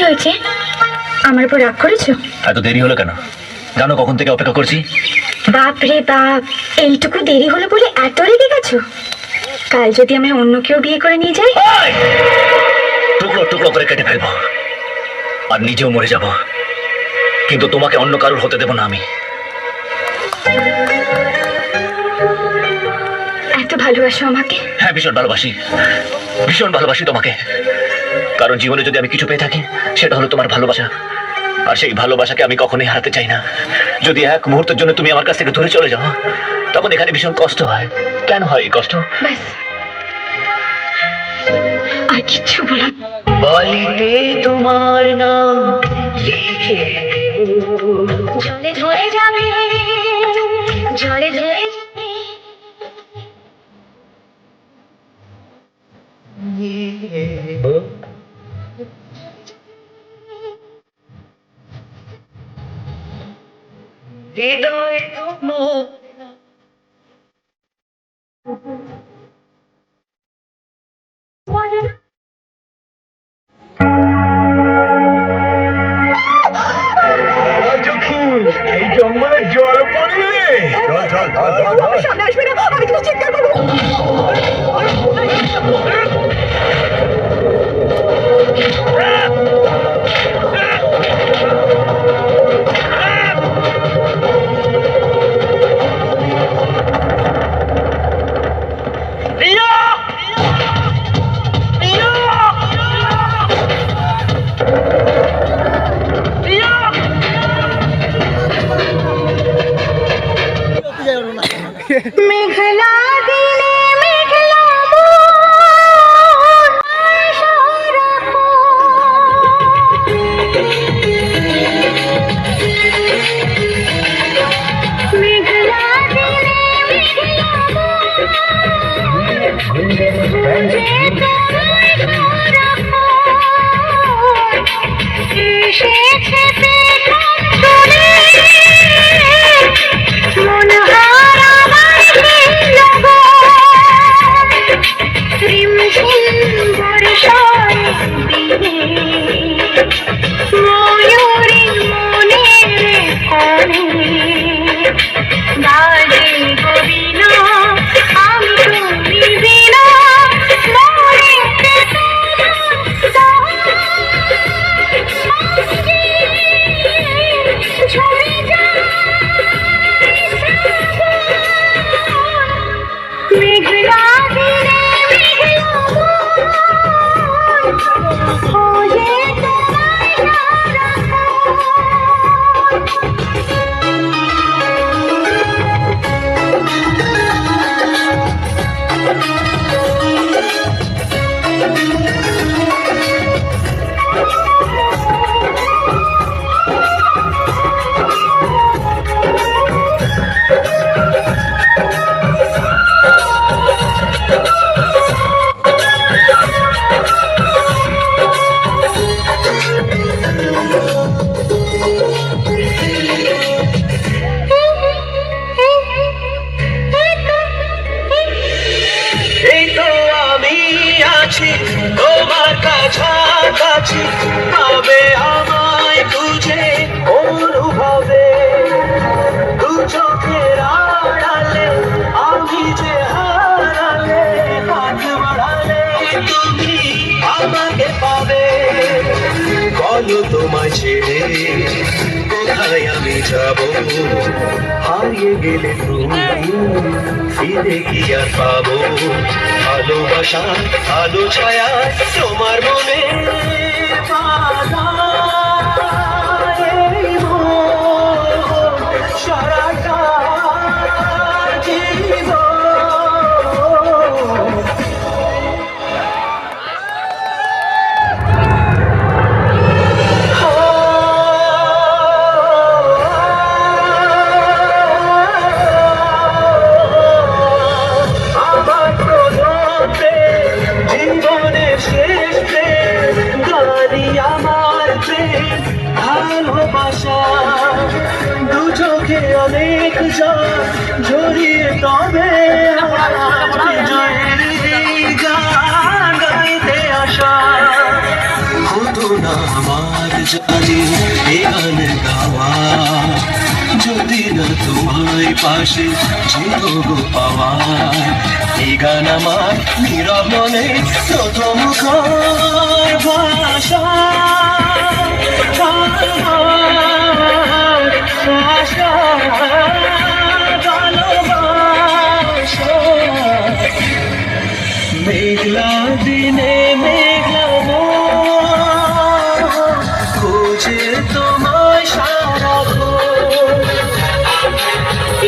হয়েছে? আমার উপর রাগ করেছো? এত দেরি হলো কেন? জানো কখন থেকে অপেক্ষা করছি। বাপ রে বাপ, এইটুকু দেরি হলো বলে এত রেগে গেছো? কাল যদি আমি অন্য কেউ বিয়ে করে নিয়ে যাই, টুকরো টুকরো করে কেটে ফেলবো আর নিজেও মরে যাব, কিন্তু তোমাকে অন্য কারোর হতে দেব না আমি। এত ভালোবাসো আমাকে? হ্যাঁ, ভীষণ ভালোবাসি, ভীষণ ভালোবাসি তোমাকে। কারণ জীবনে যদি আমি কিছু পেয়ে থাকি সেটা হলো তোমার ভালোবাসা, আর সেই ভালোবাসাকে আমি কখনোই হারাতে চাই না। যদি এক মুহূর্তের জন্য তুমি আমার কাছ থেকে দূরে চলে যাও, তখন এখানে ভীষণ কষ্ট হয়। কেন হয় এই কষ্ট? ব্যাস, আর কিচ্ছু বলো না। বলিতে তোমার নাম লিখে জলে ধরে যাবে, জলে ধরে হৃদয় এই জঙ্গলে জল পড়লে সামনে আসবে না, আমি কিন্তু চিৎকার করবো। মেঘলা দিনে মেঘলা তোমার কাছাকাছি পাবে আমায় খুঁজে অনুভবে, দু চোখের আড়ালে আমি যে হারালে, হাত বাড়ালে তুমি আমাকে পাবে। বলো তোমায় ছেড়ে কোথায় আমি যাব, হারিয়ে গেলে তুমি ফিরে কি আর পাবো? ভালোবাসা আলো ছায়া তোমার মনে সারাটা ভালোবাসা দু চোখে অনেক জল ঝরিয়ে তবে গাইতে আসা হতো না আমার জানি এ গান গাওয়া, যদি না তোমায় পাশে ছিল গো পাওয়া। এই গান আমার নীরব মনে প্রথম ভাষা, ভাষা ভালোবাসা। মেঘলা দিনে মেঘলা মন খোঁজে তোমায় সারাক্ষণ,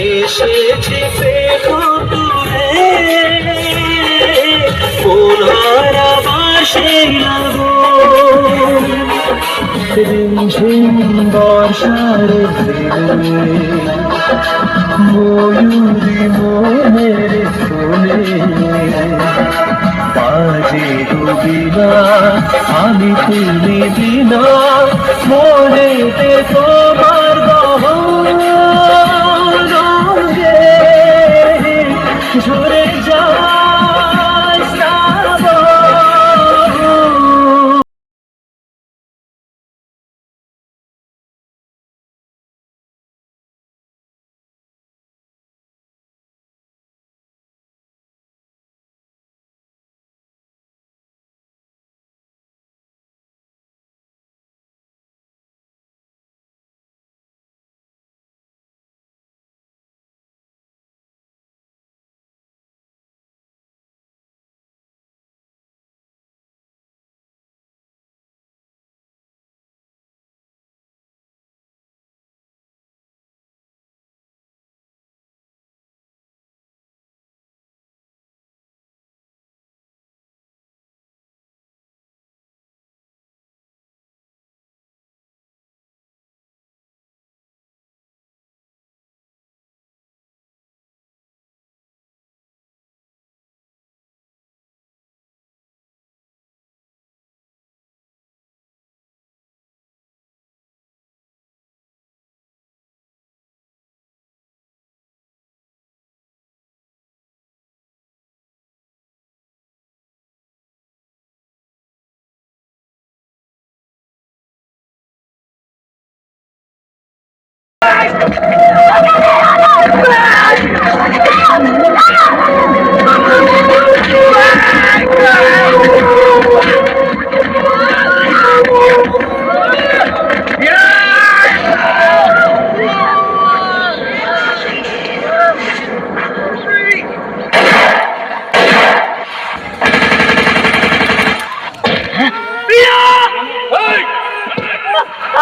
এসেছে পেটুরে মন হারাবার সেই লাগন। রিমঝিম বর্ষার দিনে ময়ূরী মনের কোলে বাজে ডুবিনা আমি তুমি বিনা, মনেতে তোমার গহন রঙে ঝরে যায় শ্রাবণ।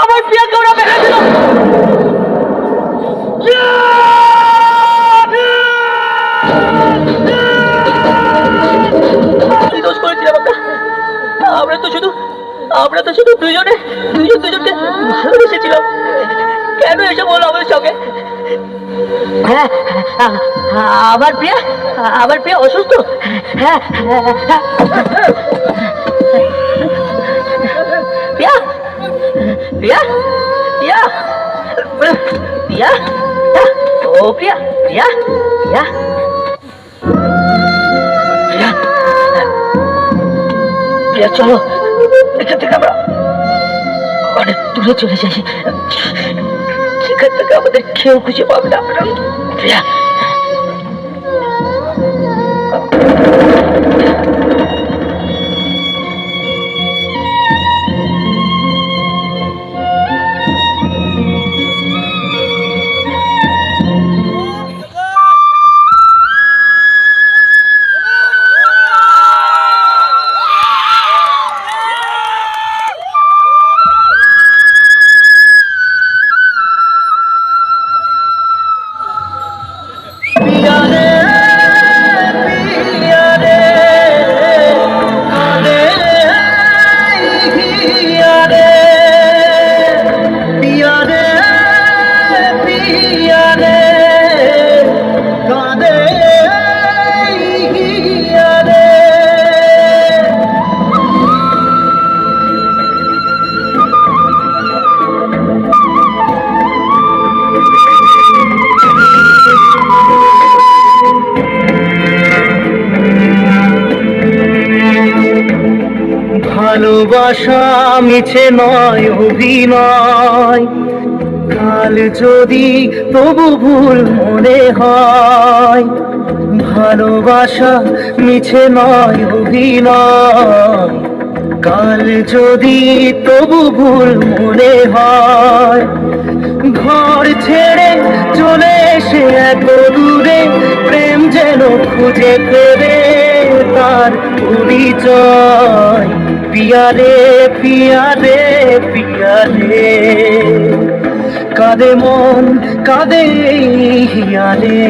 আমার প্রিয়াকে ওরা মেরে দিল। কি দোষ করেছিলাম আমরা? আমরা তো শুধু দুজনকে ভালোবেসেছিলাম। কেন এসব হলো আমার সঙ্গে? হ্যাঁ, আমার প্রিয়া অসুস্থ। হ্যাঁ, প্রিয়া প্রিয়া প্রিয়া প্রিয়া ও প্রিয়া প্রিয়া প্রিয়া প্রিয়া প্রিয়া, চলো এখান থেকে আমরা অনেক দূরে চলে যাই, সেখান থেকে আমাদের কেউ খুঁজে পাবে না। প্রিয়া ভালোবাসা মিছে নয় অভিনয়, কাল যদি তবু ভুল মনে হয়। ভালোবাসা মিছে নয় অভিনয়, কাল যদি তবু ভুল মনে হয়। ঘর ছেড়ে চলে এসে এত দূরে প্রেম যেন খুঁজে পেরে তার পরিচয়। পিয়ারে পিয়ারে পিয়ারে, কাঁদে মন কাঁদে এই হিয়ারে।